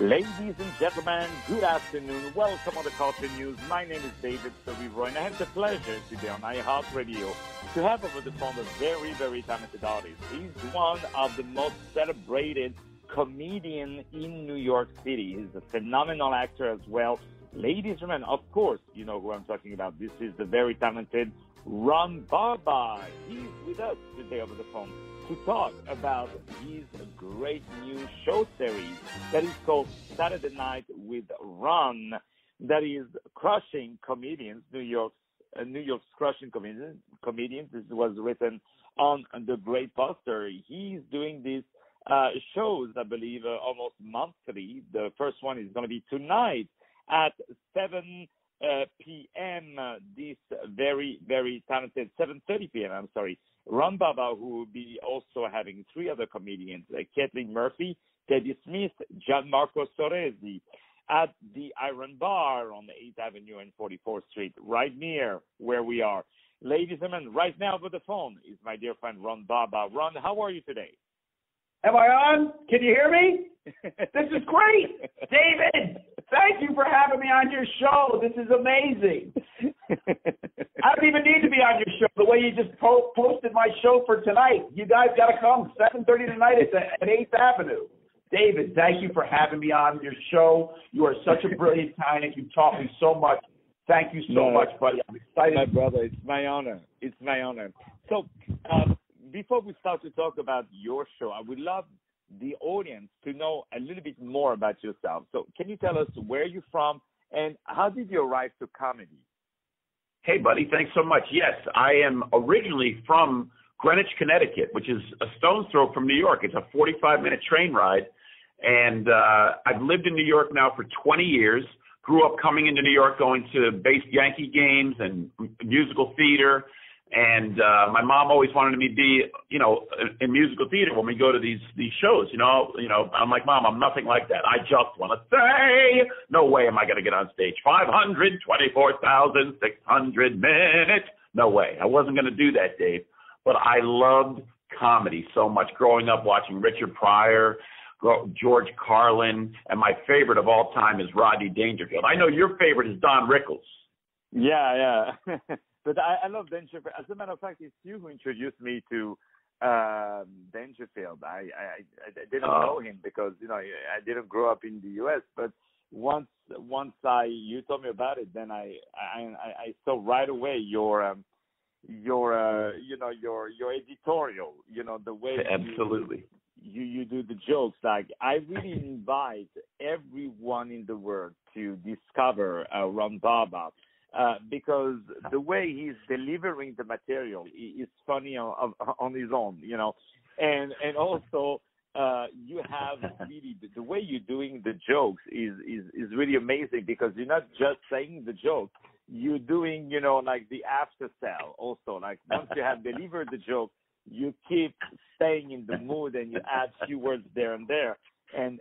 Ladies and gentlemen, good afternoon. Welcome on the Culture News. My name is David Serero, and I have the pleasure today on iHeartRadio to have over the phone a very, very talented artist. He's one of the most celebrated comedians in New York City. He's a phenomenal actor as well. Ladies and gentlemen, of course, you know who I'm talking about. This is the very talented Ron Barba. He's with us today over the phone to talk about his great new show series that is called Saturday Night with Ron, that is crushing comedians, New York's crushing comedians. This was written on the great poster. He's doing these shows, I believe, almost monthly. The first one is going to be tonight at 7 p.m. This very, very talented, 7:30 p.m., I'm sorry. Ron Barba, who will be also having three other comedians, Kathleen Murphy, Teddy Smith, Gianmarco Soresi, at the Iron Bar on 8th Avenue and 44th Street, right near where we are. Ladies and gentlemen, right now over the phone is my dear friend Ron Barba. Ron, how are you today? Am I on? Can you hear me? This is great. David, thank you for having me on your show. This is amazing. I don't even need to be on your show. The way you just posted my show for tonight. You guys got to come 7:30 tonight at 8th Avenue. David, thank you for having me on your show. You are such a brilliant talent. You taught me so much. Thank you so much, buddy. I'm excited. My brother, it's my honor. It's my honor. So, before we start to talk about your show, I would love the audience to know a little bit more about yourself. So can you tell us where you're from and how did you arrive to comedy? Hey, buddy, thanks so much. Yes, I am originally from Greenwich, Connecticut, which is a stone's throw from New York. It's a 45-minute train ride. And I've lived in New York now for 20 years, grew up coming into New York, going to base Yankee games and musical theater. And my mom always wanted me to be, in musical theater when we go to these shows. I'm like, Mom, I'm nothing like that. I just want to say, no way am I going to get on stage. 524,600 minutes. No way. I wasn't going to do that, Dave. But I loved comedy so much. Growing up watching Richard Pryor, George Carlin, and my favorite of all time is Rodney Dangerfield. I know your favorite is Don Rickles. Yeah. But I love Dangerfield. As a matter of fact, it's you who introduced me to Dangerfield. I didn't know him because I didn't grow up in the U.S. But once you told me about it, then I saw right away your editorial. The way absolutely you do the jokes. Like I really invite everyone in the world to discover Ron Barba. Because the way he's delivering the material is funny on his own, and also you have really the way you're doing the jokes is really amazing because you're not just saying the joke, you're doing like the after sell also. Like once you have delivered the joke, you keep staying in the mood and you add few words there and there, and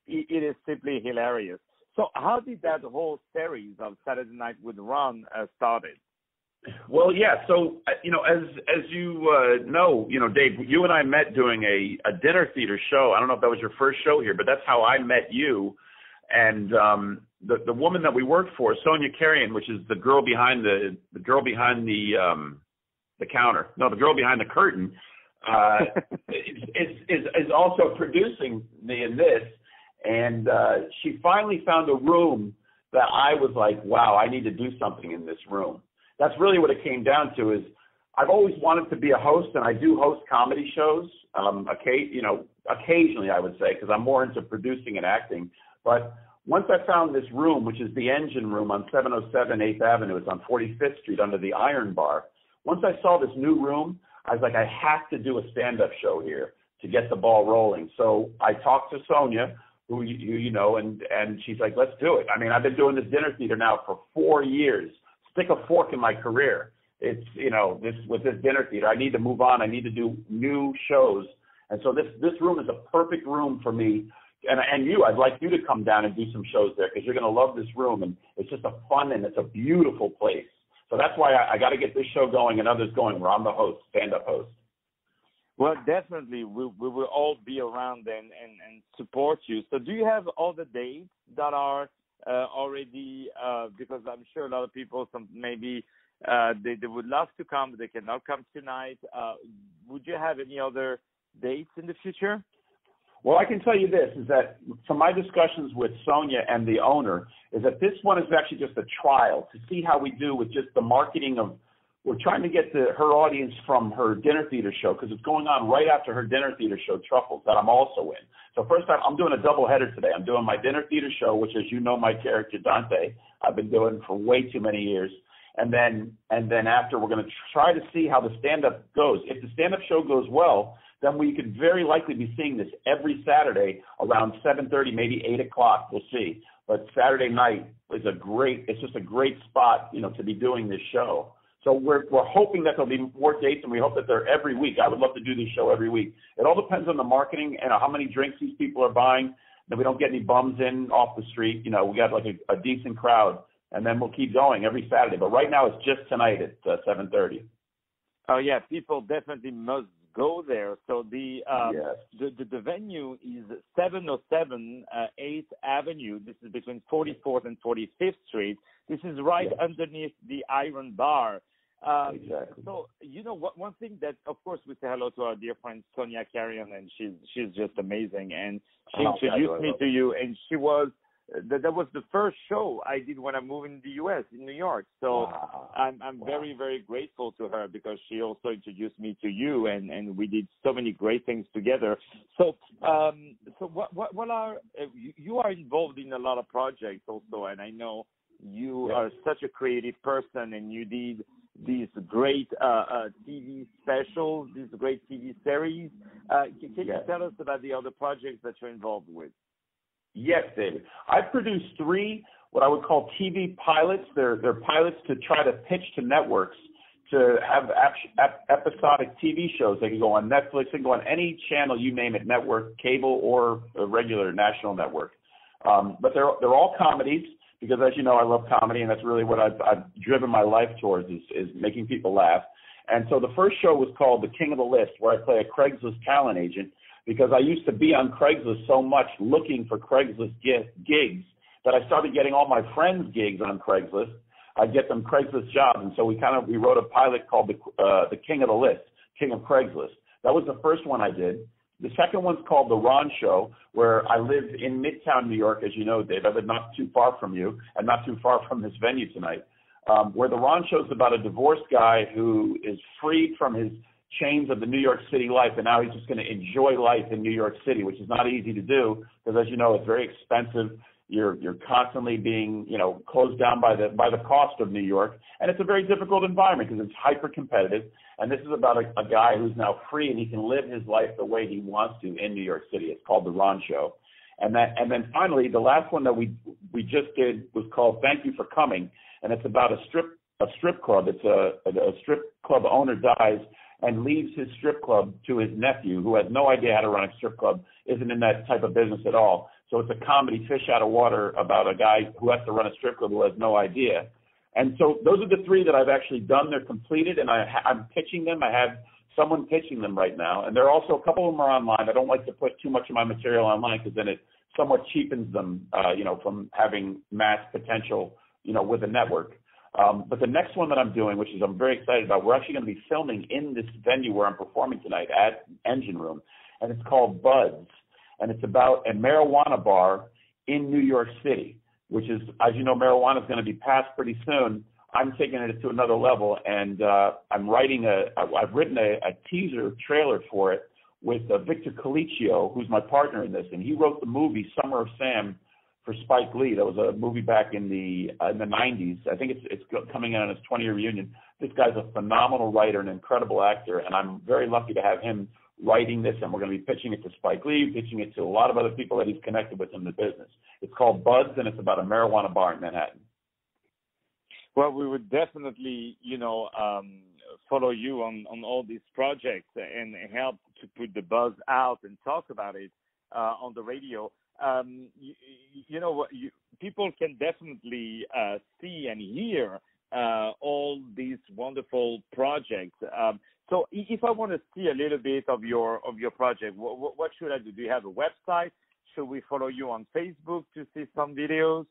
it is simply hilarious. So how did that whole series of Saturday Night with Ron started? Well, yeah. So, as you know, Dave, you and I met doing a dinner theater show. I don't know if that was your first show here, but that's how I met you. And the woman that we worked for, Sonia Carrion, which is the girl behind the counter. No, the girl behind the curtain is also producing me in this. And she finally found a room that I was like, wow, I need to do something in this room. That's really what it came down to is I've always wanted to be a host, and I do host comedy shows, occasionally I would say, because I'm more into producing and acting. But once I found this room, which is the Engine Room on 707 8th Avenue, it's on 45th Street under the Iron Bar. Once I saw this new room, I was like, I have to do a stand-up show here to get the ball rolling. So I talked to Sonia, who you know, and she's like, let's do it. I mean, I've been doing this dinner theater now for 4 years. Stick a fork in my career. It's, with this dinner theater, I need to move on. I need to do new shows. And so this room is a perfect room for me. And I'd like you to come down and do some shows there because you're going to love this room. And it's just a fun and it's a beautiful place. So that's why I got to get this show going and others going where I'm the host, stand-up host. Well, definitely, we will all be around and support you. So do you have all the dates that are already, because I'm sure a lot of people, some maybe they would love to come, but they cannot come tonight. Would you have any other dates in the future? Well, I can tell you this, is that from my discussions with Sonia and the owner, is that this one is actually just a trial to see how we do with just the marketing of, we're trying to get her audience from her dinner theater show, because it's going on right after her dinner theater show, Truffles, that I'm also in. So first time, I'm doing a double header today. I'm doing my dinner theater show, which, as you know, my character, Dante, I've been doing for way too many years. And then after, we're going to try to see how the stand-up goes. If the stand-up show goes well, then we could very likely be seeing this every Saturday around 7:30, maybe 8 o'clock. We'll see. But Saturday night is it's just a great spot, to be doing this show. So we're hoping that there'll be more dates, and we hope that they're every week. I would love to do this show every week. It all depends on the marketing and how many drinks these people are buying, that we don't get any bums in off the street. We got like a decent crowd, and then we'll keep going every Saturday. But right now it's just tonight at 7:30. Oh, yeah, people definitely must go there. So Yes. the venue is 707 8th Avenue. This is between 44th and 45th Street. This is right underneath the Iron Bar. Exactly. So, one thing that, of course, we say hello to our dear friend Sonia Carrion, and she's just amazing. And she introduced me to you, and she was, that was the first show I did when I moved in the U.S., in New York. So I'm very, very grateful to her, because she also introduced me to you, and we did so many great things together. So what are, you are involved in a lot of projects also, and I know you are such a creative person, and you did these great TV specials, these great TV series. Can you tell us about the other projects that you're involved with? Yes, David. I've produced 3 what I would call TV pilots. They're pilots to try to pitch to networks to have episodic TV shows. They can go on Netflix, they can go on any channel, you name it, network, cable, or a regular national network. But they're all comedies, because, as you know, I love comedy, and that's really what I've driven my life towards, is making people laugh. And so the first show was called The King of the List, where I play a Craigslist talent agent, because I used to be on Craigslist so much looking for Craigslist gigs that I started getting all my friends gigs on Craigslist. I'd get them Craigslist jobs, and so we wrote a pilot called the King of the List, King of Craigslist. That was the first one I did. The second one's called The Ron Show, where I live in Midtown New York, as you know, Dave. I live not too far from you and not too far from this venue tonight, where The Ron Show is about a divorced guy who is freed from his chains of the New York City life, and now he's just going to enjoy life in New York City, which is not easy to do, because, as you know, it's very expensive. You're constantly being, closed down by the cost of New York, and it's a very difficult environment because it's hyper competitive. And this is about a guy who's now free, and he can live his life the way he wants to in New York City. It's called The Ron Show, and then finally, the last one that we just did was called Thank You for Coming, and it's about a strip club. It's a strip club owner dies and leaves his strip club to his nephew, who has no idea how to run a strip club, isn't in that type of business at all. So it's a comedy, fish out of water, about a guy who has to run a strip club who has no idea. And so those are the 3 that I've actually done. They're completed, and I'm pitching them. I have someone pitching them right now. And there are also a couple of them are online. I don't like to put too much of my material online, because then it somewhat cheapens them, from having mass potential, with a network. But the next one that I'm doing, which I'm very excited about, we're actually going to be filming in this venue where I'm performing tonight at Engine Room, and it's called Buds, and it's about a marijuana bar in New York City, which is, as you know, marijuana is going to be passed pretty soon. I'm taking it to another level, and I've written a teaser trailer for it with Victor Colicchio, who's my partner in this, and he wrote the movie Summer of Sam for Spike Lee. That was a movie back in the 90s. I think it's coming out on its 20-year reunion. This guy's a phenomenal writer, an incredible actor, and I'm very lucky to have him writing this, and we're going to be pitching it to Spike Lee, pitching it to a lot of other people that he's connected with in the business. It's called Buds, and it's about a marijuana bar in Manhattan. Well, we would definitely, follow you on all these projects and help to put the buzz out and talk about it on the radio. People can definitely see and hear all these wonderful projects. So if I want to see a little bit of your project, what should I do? Do you have a website? Should we follow you on Facebook to see some videos?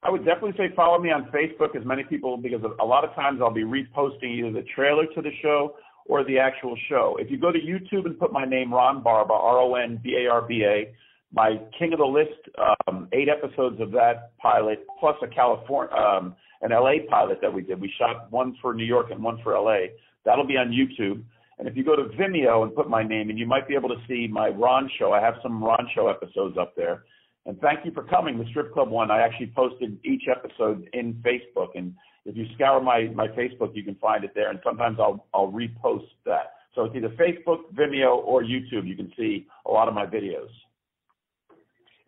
I would definitely say follow me on Facebook, as many people, because a lot of times I'll be reposting either the trailer to the show or the actual show. If you go to YouTube and put my name, Ron Barba, RonBarba, my King of the List, 8 episodes of that pilot, plus an LA pilot that we did. We shot one for New York and one for LA. That'll be on YouTube. And if you go to Vimeo and put my name in, you might be able to see my Ron show. I have some Ron show episodes up there. And thank you for coming. The Strip Club one, I actually posted each episode in Facebook. And if you scour my Facebook, you can find it there. And sometimes I'll repost that. So it's either Facebook, Vimeo, or YouTube. You can see a lot of my videos.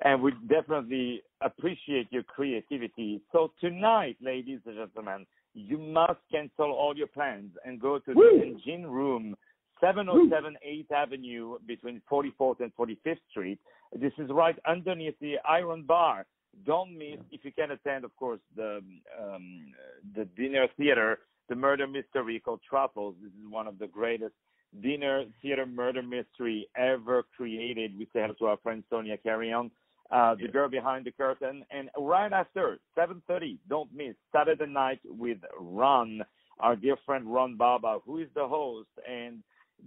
And we definitely appreciate your creativity. So tonight, ladies and gentlemen, you must cancel all your plans and go to the Engine Room, 707 8th Avenue between 44th and 45th Street. This is right underneath the Iron Bar. Don't miss, if you can attend, of course, the dinner theater, the murder mystery called Truffles. This is one of the greatest dinner theater murder mystery ever created. We say hello to our friend Sonia Carrion, the girl behind the curtain. And right after, 7:30, don't miss, Saturday Night with Ron, our dear friend Ron Barba, who is the host. And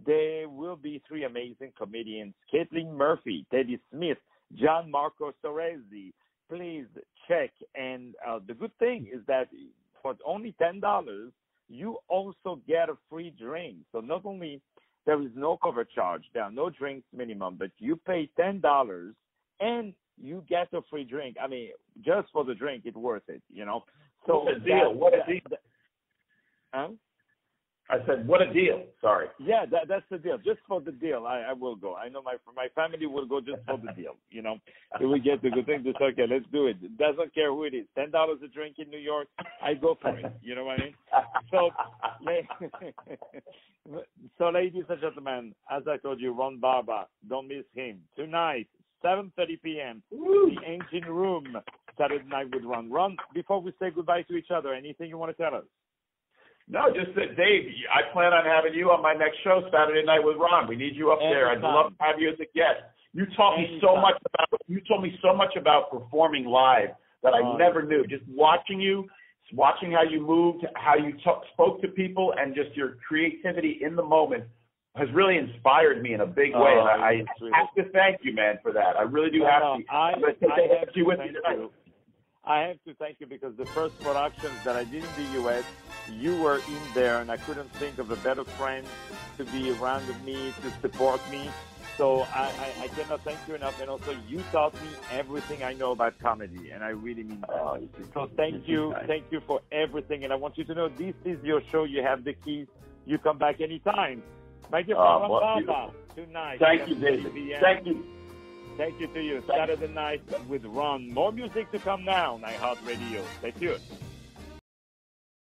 there will be 3 amazing comedians, Caitlin Murphy, Teddy Smith, John Marco Soresi. Please check. And the good thing is that for only $10, you also get a free drink. So not only there is no cover charge, there are no drinks minimum, but you pay $10 and you get a free drink. I mean, just for the drink, it's worth it, you know. So what a deal! What a deal! Huh? I said, what a deal. Sorry. Yeah, that's the deal. Just for the deal, I will go. I know my family will go just for the deal, you know. If we get the good thing, just okay, let's do it. It doesn't care who it is. $10 a drink in New York, I go for it. You know what I mean? So, ladies and gentlemen, as I told you, Ron Barba, don't miss him. Tonight, 7:30 p.m., the Engine Room, Saturday Night with Ron. Ron, before we say goodbye to each other, anything you want to tell us? No, just that, Dave, I plan on having you on my next show, Saturday Night with Ron. We need you up there. I'd love to have you as a guest. You taught me so much about performing live that I never knew. Just watching you, watching how you moved, how you spoke to people, and just your creativity in the moment has really inspired me in a big way. And I have to thank you, man, for that. I really do have to. I'm going to take you with me tonight. I have to thank you because the first productions that I did in the U.S., you were in there, and I couldn't think of a better friend to be around me, to support me. So I cannot thank you enough. And also, you taught me everything I know about comedy, and I really mean that. So thank you. Thank you for everything. And I want you to know this is your show. You have the keys. You come back anytime. My dear friend Ron Barba, tonight. Thank you, David. Thank you. Thank you to you. Saturday Night with Ron. More music to come now on iHeartRadio. Stay tuned.